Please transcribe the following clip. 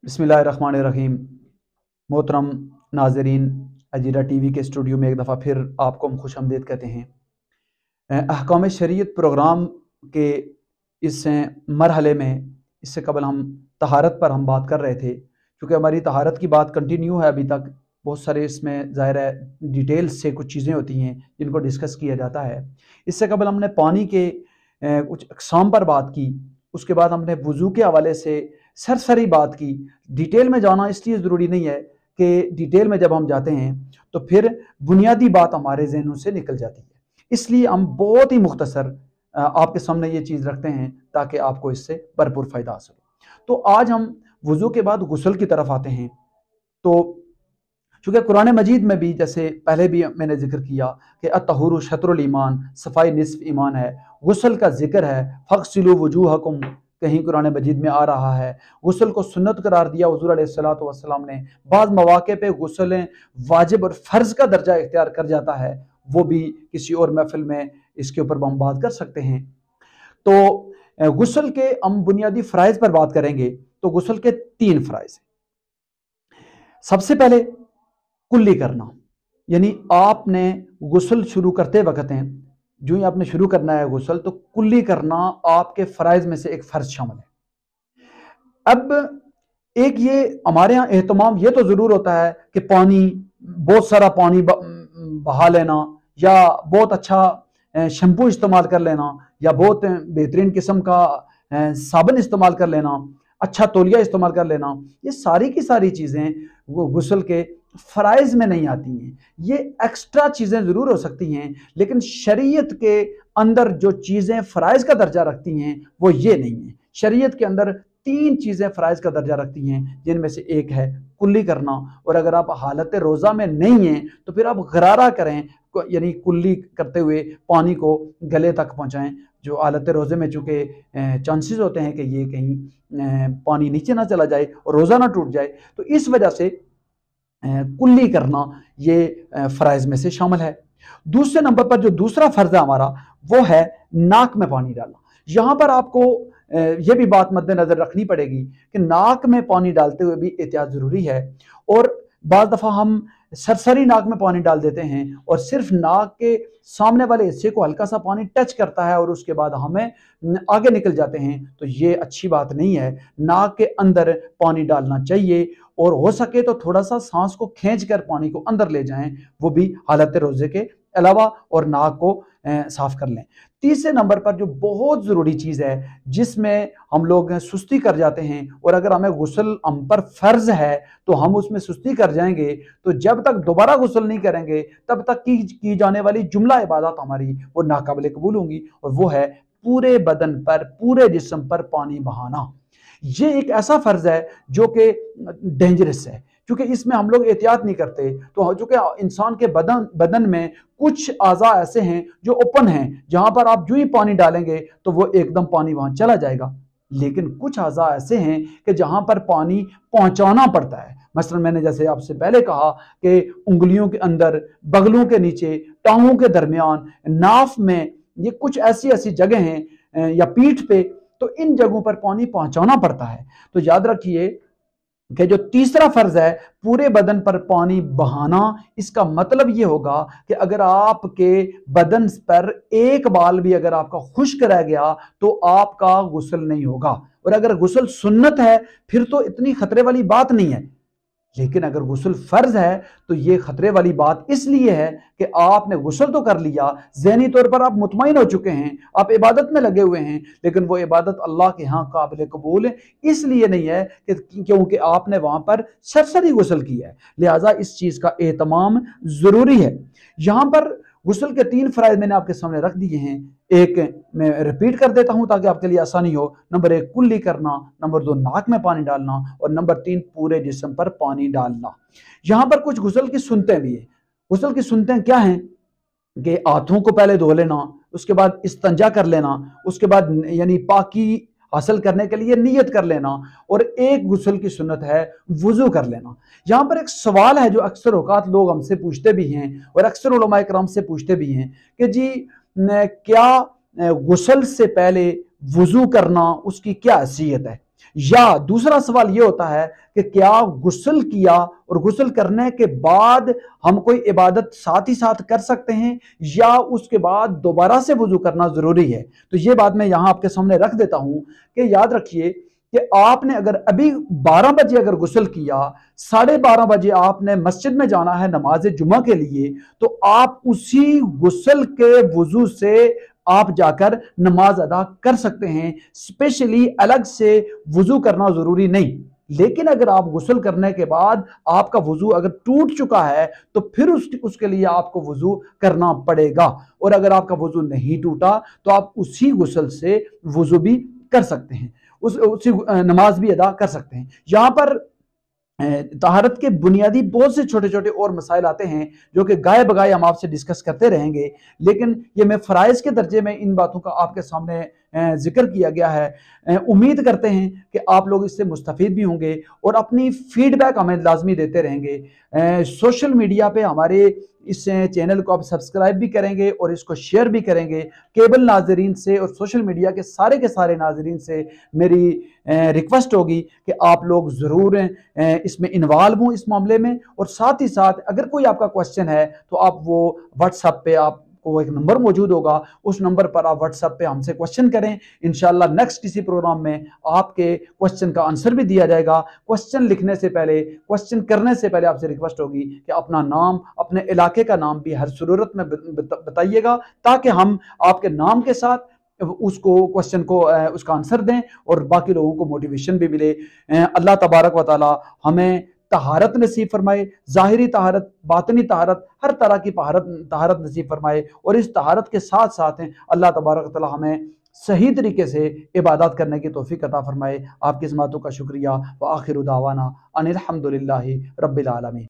बिस्मिल्लाहिर्रहमानिर्रहीम। मोहतरम नाजरीन, अजीरा टीवी के स्टूडियो में एक दफ़ा फिर आपको हम खुश आमदीद कहते हैं। अहकाम शरीयत प्रोग्राम के इस मरहले में इससे कबल हम तहारत पर हम बात कर रहे थे। क्योंकि हमारी तहारत की बात कंटिन्यू है अभी तक, बहुत सारे इसमें ज़ाहिर है डिटेल्स से कुछ चीज़ें होती हैं जिनको डिस्कस किया जाता है। इससे कबल हमने पानी के कुछ अक़साम पर बात की, उसके बाद हमने वज़ू के हवाले से सरसरी बात की। डिटेल में जाना इसलिए ज़रूरी नहीं है कि डिटेल में जब हम जाते हैं तो फिर बुनियादी बात हमारे जहनों से निकल जाती है, इसलिए हम बहुत ही मुख्तसर आपके सामने ये चीज़ रखते हैं ताकि आपको इससे भरपूर फ़ायदा हासिल हो। तो आज हम वज़ू के बाद गुस्ल की तरफ आते हैं। तो चूँकि कुरान मजीद में भी, जैसे पहले भी मैंने जिक्र किया कि अत्तहुरु शत्रुल ईमान, सफ़ाई निस्फ ईमान है। गुस्ल का जिक्र है, फ़ग़सिलू वुजूहकुम कहीं कुरान मजीद में आ रहा है। गुस्ल को सुन्नत करार दिया हुज़ूर अलैहिस्सलातु वस्सलाम ने। बाज़ मौक़े पे गुस्ल वाजिब और फ़र्ज़ का दर्जा इख्तियार कर जाता है, वो भी किसी और महफ़िल में इसके ऊपर हम बात कर सकते हैं। तो गुस्ल के हम बुनियादी फ़राइज़ पर बात करेंगे। तो गुस्ल के 3 फ़राइज़ हैं। सबसे पहले कुल्ली करना, यानी आपने गुस्ल शुरू करते वक्त हैं, जो ही आपने शुरू करना है गुस्ल, तो कुल्ली करना आपके फ़राइज़ में से एक फ़र्ज़ शामिल है। अब एक ये हमारे यहाँ एहतमाम ये तो ज़रूर होता है कि पानी, बहुत सारा पानी बहा लेना, या बहुत अच्छा शैम्पू इस्तेमाल कर लेना, या बहुत बेहतरीन किस्म का साबुन इस्तेमाल कर लेना, अच्छा तौलिया इस्तेमाल कर लेना, ये सारी की सारी चीज़ें वो गुस्ल के फ़राइज़ में नहीं आती हैं। ये एक्स्ट्रा चीज़ें ज़रूर हो सकती हैं, लेकिन शरीयत के अंदर जो चीज़ें फ़राइज़ का दर्जा रखती हैं वो ये नहीं है। शरीयत के अंदर 3 चीज़ें फ़राइज़ का दर्जा रखती हैं, जिनमें से एक है कुल्ली करना। और अगर आप हालत रोज़ा में नहीं हैं तो फिर आप गरारा करें, यानी कुल्ली करते हुए पानी को गले तक पहुँचाएँ। जो हालत रोज़े में चूँकि चांसेस होते हैं कि ये कहीं पानी नीचे ना चला जाए और रोज़ा ना टूट जाए, तो इस वजह से कुल्ली करना ये फ़राइज़ में से शामिल है। दूसरे नंबर पर जो दूसरा फ़र्ज़ है हमारा, वो है नाक में पानी डालना। यहाँ पर आपको ये भी बात मद्देनज़र रखनी पड़ेगी कि नाक में पानी डालते हुए भी एहतियात ज़रूरी है। और बाज़ दफ़ा हम सरसरी नाक में पानी डाल देते हैं और सिर्फ नाक के सामने वाले हिस्से को हल्का सा पानी टच करता है और उसके बाद हमें आगे निकल जाते हैं, तो ये अच्छी बात नहीं है। नाक के अंदर पानी डालना चाहिए और हो सके तो थोड़ा सा सांस को खींचकर पानी को अंदर ले जाएं, वो भी हालत रोज़े के अलावा, और नाक को साफ कर लें। तीसरे नंबर पर जो बहुत ज़रूरी चीज़ है, जिसमें हम लोग सुस्ती कर जाते हैं, और अगर हमें गुस्ल हम पर फ़र्ज़ है तो हम उसमें सुस्ती कर जाएंगे, तो जब तक दोबारा गुस्ल नहीं करेंगे तब तक की जाने वाली जुमला इबादत हमारी वो नाकाबिल कबूल होंगी। और वो है पूरे बदन पर, पूरे जिस्म पर पानी बहाना। ये एक ऐसा फ़र्ज़ है जो कि डेंजरस है, क्योंकि इसमें हम लोग एहतियात नहीं करते। तो चूँकि इंसान के बदन में कुछ आज़ा ऐसे हैं जो ओपन हैं, जहाँ पर आप जो ही पानी डालेंगे तो वो एकदम पानी वहाँ चला जाएगा, लेकिन कुछ आज़ा ऐसे हैं कि जहाँ पर पानी पहुँचाना पड़ता है। मसलन मैंने जैसे आपसे पहले कहा कि उंगलियों के अंदर, बगलों के नीचे, टांगों के दरमियान, नाफ में, ये कुछ ऐसी ऐसी जगह हैं, या पीठ पे, तो इन जगहों पर पानी पहुँचाना पड़ता है। तो याद रखिए कि जो तीसरा फ़र्ज़ है पूरे बदन पर पानी बहाना, इसका मतलब ये होगा कि अगर आपके बदन पर एक बाल भी अगर आपका खुश्क रह गया तो आपका गुस्ल नहीं होगा। और अगर गुस्ल सुन्नत है फिर तो इतनी खतरे वाली बात नहीं है, लेकिन अगर गुस्ल फ़र्ज़ है तो ये खतरे वाली बात इसलिए है कि आपने गुस्ल तो कर लिया, ज़हनी तौर पर आप मुतमईन हो चुके हैं, आप इबादत में लगे हुए हैं, लेकिन वो इबादत अल्लाह के यहाँ काबिल कबूल इसलिए नहीं है कि क्योंकि आपने वहाँ पर सरसरी गुस्ल किया है। लिहाजा इस चीज़ का एहतमाम ज़रूरी है। यहाँ पर गुस्ल के 3 फ़राइज़ मैंने आपके सामने रख दिए हैं। एक मैं रिपीट कर देता हूँ ताकि आपके लिए आसानी हो। नंबर 1 कुल्ली करना, नंबर 2 नाक में पानी डालना, और नंबर 3 पूरे जिस्म पर पानी डालना। यहाँ पर कुछ गुस्ल की सुन्नतें भी हैं। गुस्ल की सुन्नतें क्या हैं कि हाथों को पहले धो लेना, उसके बाद इस्तंजा कर लेना, उसके बाद यानी पाकी हासिल करने के लिए नियत कर लेना, और एक गुस्ल की सुन्नत है वुज़ू कर लेना। यहाँ पर एक सवाल है जो अक्सर औकात लोग हमसे पूछते भी हैं और अक्सर उलमा इकराम से पूछते भी हैं कि जी क्या गुस्ल से पहले वुज़ू करना उसकी क्या हैसियत है। یا دوسرا سوال یہ ہوتا ہے کہ کیا غسل کیا اور غسل کرنے کے بعد ہم کوئی عبادت ساتھ ہی ساتھ کر سکتے ہیں یا اس کے بعد دوبارہ سے وضو کرنا ضروری ہے؟ تو یہ بات میں یہاں آپ کے سامنے رکھ دیتا ہوں کہ یاد رکھیے کہ آپ نے اگر ابھی 12 بجے اگر غسل کیا، 12:30 بجے آپ نے مسجد میں جانا ہے نماز جمعہ کے لیے، تو آپ اسی غسل کے وضو سے آپ جا کر نماز ادا کر سکتے ہیں، اسپیشلی الگ سے وضو کرنا ضروری نہیں۔ لیکن اگر آپ غسل کرنے کے بعد آپ کا وضو اگر ٹوٹ چکا ہے تو پھر اس کے لیے آپ کو وضو کرنا پڑے گا، اور اگر آپ کا وضو نہیں ٹوٹا تو آپ اسی غسل سے وضو بھی کر سکتے ہیں، اسی نماز بھی ادا کر سکتے ہیں۔ یہاں پر طہارت کے بنیادی بہت سے چھوٹے چھوٹے اور مسائل آتے ہیں جو کہ گائے بگائے ہم آپ سے ڈسکس کرتے رہیں گے، لیکن یہ میں فرائض کے درجے میں ان باتوں کا آپ کے سامنے ذکر کیا گیا ہے۔ امید کرتے ہیں کہ آپ لوگ اس سے مستفید بھی ہوں گے اور اپنی فیڈ بیک ہمیں لازمی دیتے رہیں گے۔ سوشل میڈیا پہ ہمارے اس چینل کو آپ سبسکرائب بھی کریں گے اور اس کو شیئر بھی کریں گے۔ کیبل ناظرین سے اور سوشل میڈیا کے سارے ناظرین سے میری ریکویسٹ ہوگی کہ آپ لوگ ضرور اس میں انوالو ہوں اس معاملے میں، اور ساتھ ہی ساتھ اگر کوئی آپ کا کوسچن ہے تو آپ وہ واٹس ایپ پہ آپ کو ایک نمبر موجود ہوگا، اس نمبر پر آپ واٹس ایپ پہ ہم سے کوسچن کریں، انشاءاللہ نیکسٹ کسی پروگرام میں آپ کے کوسچن کا آنسر بھی دیا جائے گا۔ کوسچن لکھنے سے پہلے، کوسچن کرنے سے پہلے آپ سے ریکویسٹ ہوگی کہ اپنا نام، اپنے علاقے کا نام بھی ہر صورت میں بتائیے گا، تاکہ ہم آپ کے نام کے ساتھ اس کو کوسچن کو اس کا آنسر دیں اور باقی لوگوں کو موٹیویشن بھی ملے۔ اللہ تبارک و تعالی ہمیں طہارت نصیب فرمائے، ظاہری طہارت، باطنی طہارت، ہر طرح کی طہارت نصیب فرمائے، اور اس طہارت کے ساتھ ساتھ اللہ تبارک و تعالی ہمیں صحیح طریقے سے عبادات کرنے کی توفیق عطا فرمائے۔ آپ کی سماعتوں کا شکریہ، وآخر دعوانا ان الحمدللہ رب العالمین۔